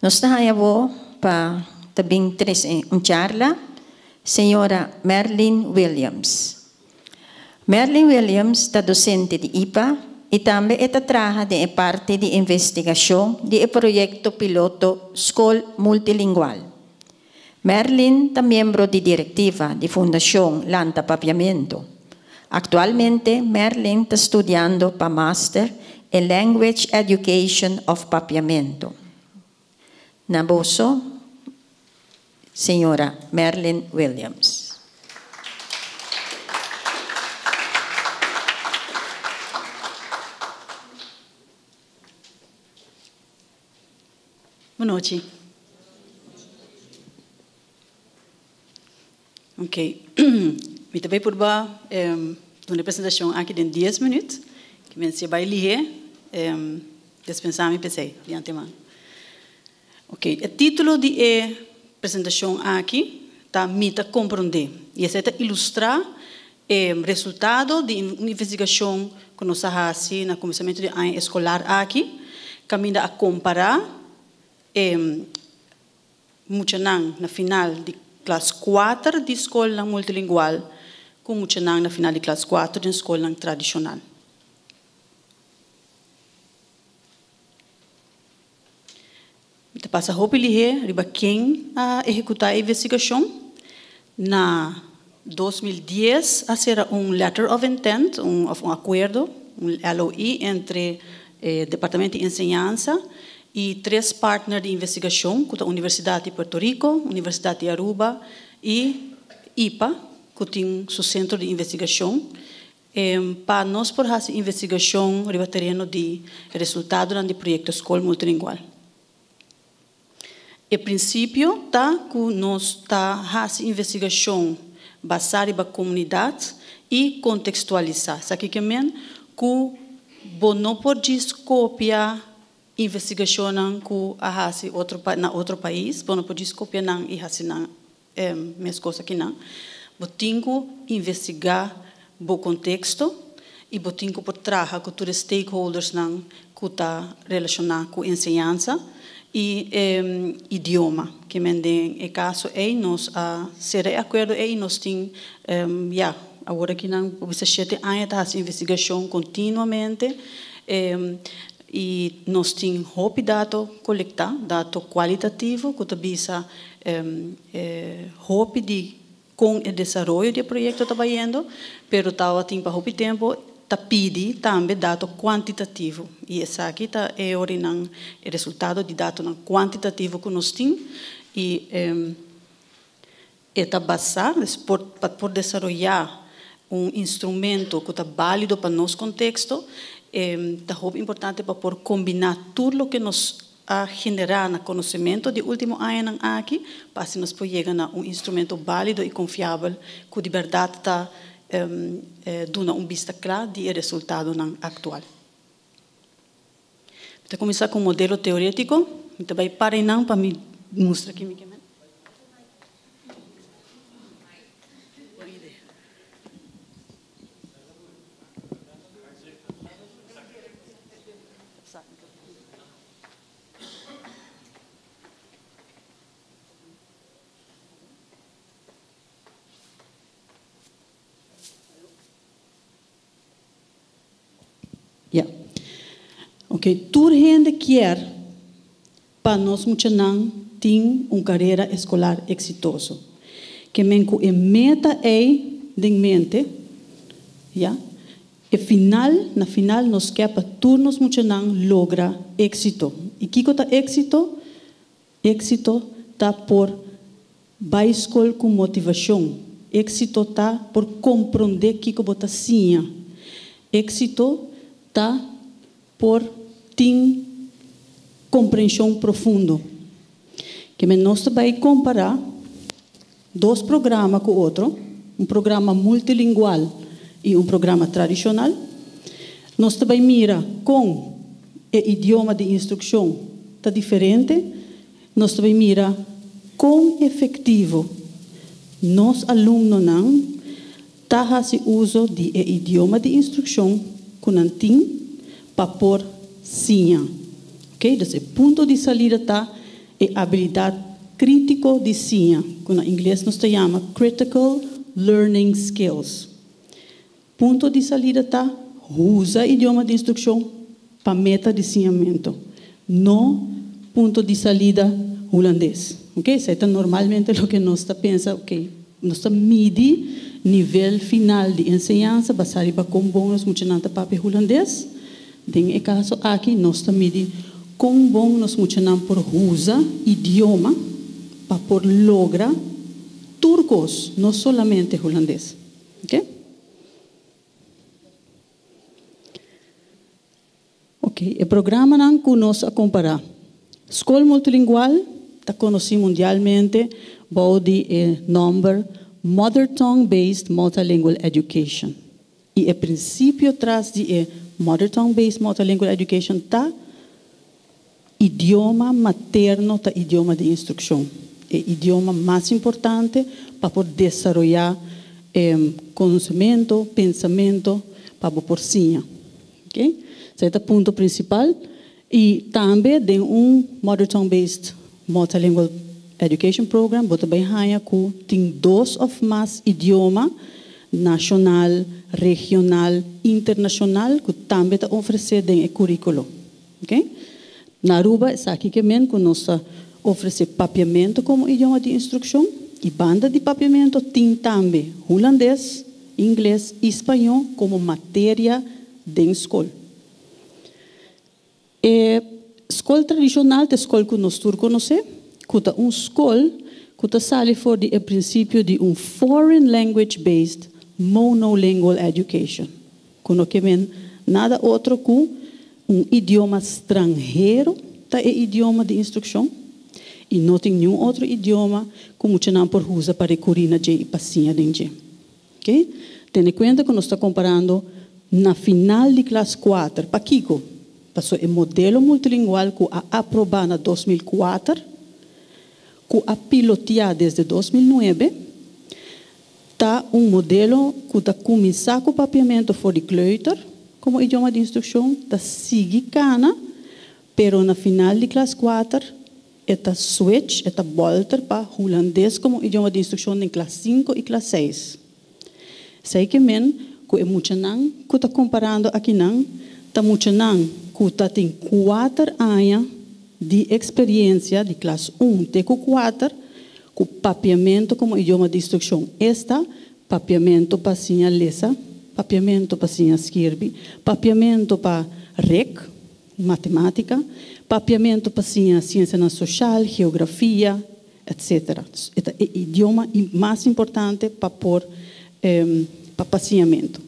Nos nahayabo pa tabing tres charla, Senhora Merlin Williams. Merlin Williams está docente de IPA e também trabalha de parte de investigação de projeto piloto Escola Multilingual. Merlin está membro de diretiva de Fundação Lanta Papiamento. Actualmente, Merlin está estudando para Master in Language Education of Papiamento. Naboso, Senhora Merlin Williams. Boa noite. Ok. Me também por uma apresentação aqui de 10 minutos, que você vai ler, dispensar me pensei de antemão. Ok. O título de apresentação aqui está me compreender e essa é ilustrar o resultado de uma investigação que nós fazemos no começamento do ano escolar aqui, caminha a comparar muito na final de classe 4 de escola multilingual com muito na final de classe 4 de escola tradicional. Então, passa a roupa riba quem a executar a investigação. Na 2010, a ser letter of intent, acordo, LOI entre Departamento de Enseñanza e 3 partners de investigação, que a Universidade de Puerto Rico, Universidade de Aruba e IPA, que tem seu centro de investigação, para nós por essa investigação riba terreno de resultado do projeto Escola Multilingual. O princípio está que nós fazendo investigação baseada na comunidade e contextualizar. Isso aqui que men que não pode copiar investigação que faz na outro país, não pode copiar não e fazer na mesma coisa que não. Tem que investigar o contexto e tem que trabalhar com os stakeholders não que está relacionado com a ensinança e idioma, que em caso nós ser de acordo nós temos agora que não você 7 anos de investigação continuamente e nós temos dados coletados, dados qualitativos que visa de com o desenvolvimento do projeto trabalhando, pero estava para o tempo pede também dado quantitativo e essa aqui é o resultado de dado quantitativo que nós temos e está basado por desenvolver instrumento que está válido para nosso contexto está importante para por combinar tudo o que nos a generar no conhecimento de último ano aqui para se nós chegar a instrumento válido e confiável que de verdade está dando vista clara do resultado atual. Vou começar com modelo teórico. Então, vai parar não para me mostrar aqui. Ok, toda gente quer para nós muitos não tem uma carreira escolar exitosa. Que menco a meta de mente, e na final nós quer para todos muitos não logra êxito. E que está êxito? Êxito está por vai escola com motivação. Êxito está por compreender que bota sim. Êxito está por ter compreensão profunda. Que nós vai comparar 2 programas com o outro, programa multilingual e programa tradicional. Nós também mira com o idioma de instrução está diferente. Nós também mira com efetivo. Nós alunos não tá fazendo uso de idioma de instrução que não tem para por sim. Ok? Então, o ponto de saída está e habilidade crítico de ciência, que em inglês nos chama Critical Learning Skills. Ponto de saída está, usa idioma de instrução para meta de ensinamento. Não ponto de saída holandês. Ok? Isso é normalmente o que nós pensa, ok? Nós mide nível final de ensinança, basado para como bom nós muitos papel holandês. Em caso aqui, nós mide como bom nós muitos por usa idioma para por logra turcos, não solamente holandês. Ok? Ok, o programa não que nós a comparar. Escola multilingual está conhecido mundialmente por o nome Mother Tongue Based Multilingual Education. E o princípio atrás de Mother Tongue Based Multilingual Education está idioma materno, está idioma de instrução. É o idioma mais importante para poder desenvolver conhecimento, pensamento, para por ciência. Ok? Esse é o ponto principal. E também tem Mother Tongue Based Multilingual Education Program, bota bem raia que tem 2 ou mais idiomas, nacional, regional, internacional, que também está oferecendo em currículo. Ok? Na Aruba, é aqui que nós oferecemos papiamento como idioma de instrução e banda de papiamento tem também holandês, inglês e espanhol como matéria de escola. Escola tradicional é a escola que nós conhecemos, que é uma escola que sai for o princípio de foreign language based monolingual education. Que não nada outro que idioma estrangeiro, é idioma de instrução, e não tem nenhum outro idioma que muitos não por usa para corina de passinha de ok? Tenha em conta que nós estamos comparando na final de classe 4, para Kiko, passou o modelo multilingual que a aprovado em 2004, que a piloteado desde 2009, está modelo que está começando com o papiamento for de kleuter, como idioma de instrução, está sigue cana, pero na final de classe 4, está switch, está volta para holandês como idioma de instrução em classe 5 e classe 6. Sei que é muito não, que está comparando aqui não, está muito não, que está tem 4 anos de experiência de classe 1 até 4, com papiamento como idioma de instrução. Esta, papiamento para ciência lesa, papiamento para ciência escrever, papiamento para REC, matemática, papiamento para ciência social, geografia, etc. Este é o idioma mais importante para pôr para passeamento.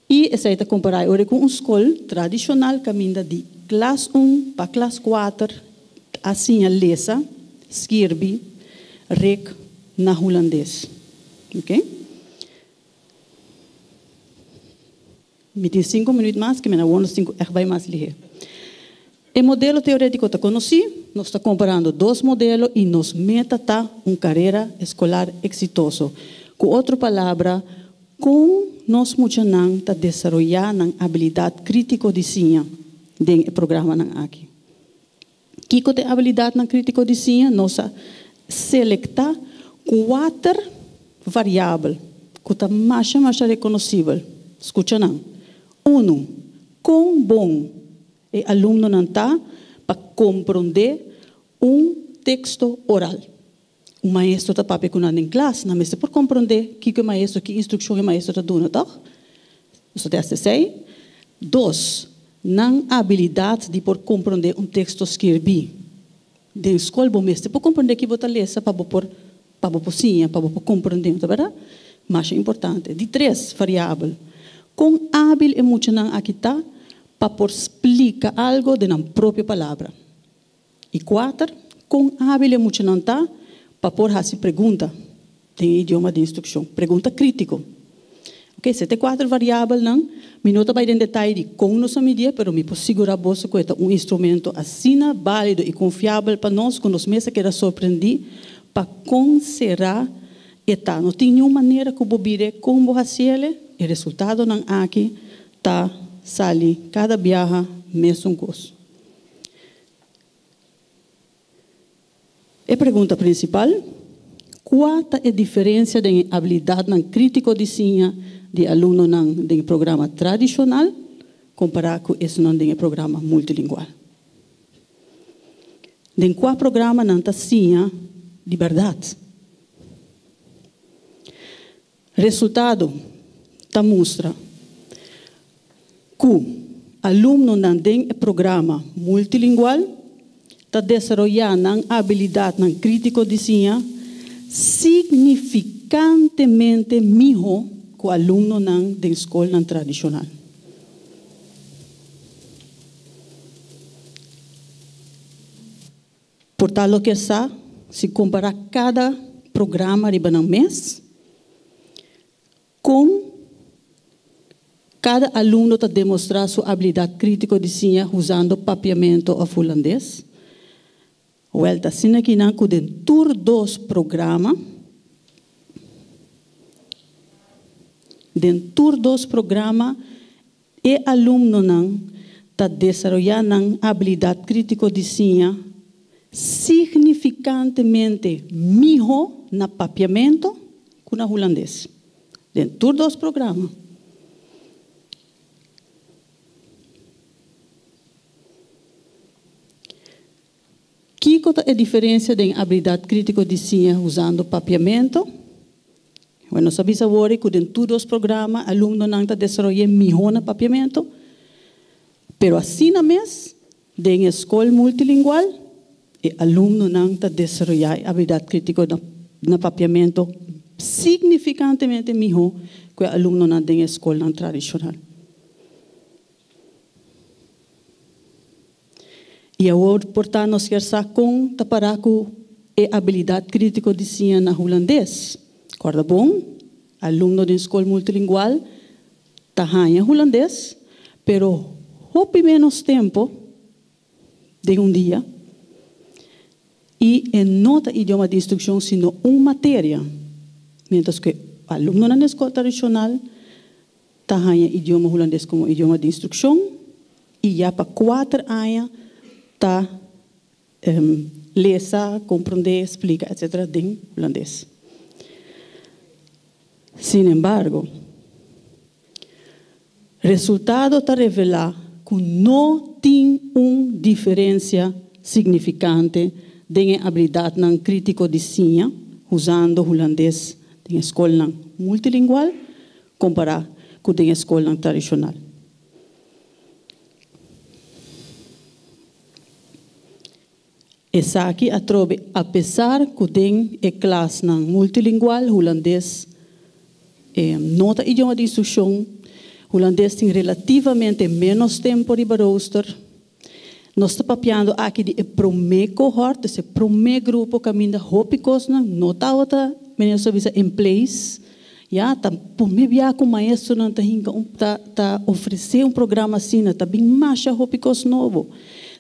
E essa é comparar agora com uma escola tradicional caminha de classe 1 para classe 4, assim a lesa, escrever, REC na holandês. Ok? Me tem 5 minutos mais, que me não vou 5, vai mais ler. O modelo teórico está conhecido, nós estamos comparando 2 modelos e nos meta tá uma carreira escolar exitosa. Com outra palavra, com nós muitos não está desenvolvendo a habilidade crítica de ciência dentro do programa aqui. Que tem habilidade na crítica de ciência, nós seleta 4 variáveis que está mais reconhecível. Escuta não. 1. Quão bom o aluno não está para compreender texto oral. O maestro está para pecunar em classe, na mesa por compreender que o maestro, que instrução o maestro está dando, tá? Isso deve ser. 2. Não habilidade de por compreender texto escrever. De escola, o mestre por compreender que você lê para por ciência, para por compreender, tá verdade? Mais importante. De 3 variável. Com hábil e muito não aqui tá para por explicar algo de na própria palavra. E 4. Com hábil e muito não tá para por fazer pergunta em idioma de instrução, pergunta crítico. Ok, se tem 4 variáveis não, me não vai em detalhe de como nós medimos, mas me posso segurar você que é um instrumento assim válido e confiável para nós, que nós mesmos queira surpreender, para como será eta. Não tem nenhuma maneira que eu vire como fazer o resultado não aqui tá sali cada viaja mesmo gosto. A pergunta principal: qual é a diferença da habilidade crítico de ciência de aluno no programa tradicional comparado com esse no programa multilingual? Em qual programa não está ciência de verdade? Resultado está mostra que aluno não tem programa multilingual está desenvolvendo a habilidade crítico de ciência significantemente melhor que o aluno da escola tradicional. Por tal que se comparar cada programa de um mês, com cada aluno está demonstrar sua habilidade crítica de ciência usando papiamento ou holandês. O está sendo aqui que dentro dos programas, o aluno está desenvolvendo a habilidade crítica de ciência significantemente melhor no papiamento que no holandês. Dentro dos programas. Que é a diferença da habilidade crítica de ciência usando papiamento? Bueno, sabemos agora que dentro dos programas, aluno não está desenvolvendo melhor no papiamento, mas assim mesmo, em escola multilingual, o aluno não está desenvolvendo a habilidade crítica no papiamento significantemente melhor que o aluno na escola tradicional. E agora, portanto, nós queremos comparar com a habilidade crítica de ciência na holandês. Corda bom? Aluno da escola multilingual está em holandês, pero houve menos tempo de dia e não é idioma de instrução, sino uma matéria. Mientras que o aluno na escola tradicional está em idioma holandês como idioma de instrução e já para 4 anos está lesa, compreender, explica, etc. em holandês. Sin embargo, o resultado está revelar que não tem uma diferença significante na habilidade crítica de ciência usando holandês em escola multilingual comparado com a escola tradicional. Essa aqui apesar que tem a classe multilingual holandês não é idioma de instrução, holandês tem relativamente menos tempo de rooster. Nós estamos papiando aqui de primeira cohorte, esse primeiro grupo caminha hópicos, não está outra serviço em place. Já tá por me via com maestro não tá oferecer programa assim, tá bem mais hópicos novo.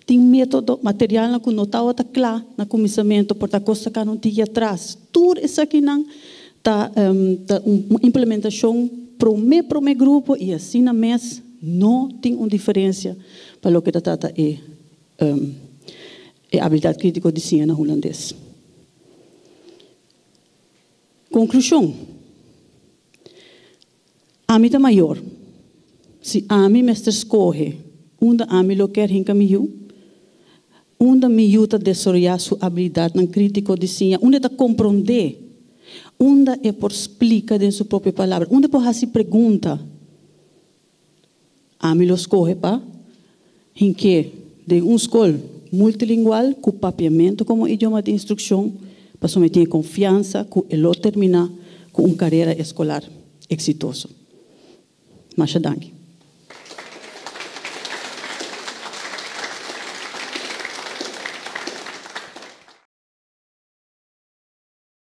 Tem método material que não está outra claro no começamento, por coisa que não tinha atrás. Tudo isso aqui não tá uma implementação para o meu grupo e assim na mês não tem uma diferença para o que trata a habilidade crítica de ciência na holandês. Conclusão. A mim está maior. Se a mim mestre escolhe, onde a mim lo quer encaminhar, onde me ajuda a desenvolver sua habilidade crítica de ciência, onde está compreender, onde é por explicar em sua própria palavra, onde por fazer pergunta, a mim lo escolhe para em que de uma escola multilingual com papiamento como idioma de instrução, para someter confiança que ele terminar com uma carreira escolar exitosa. Mas danke.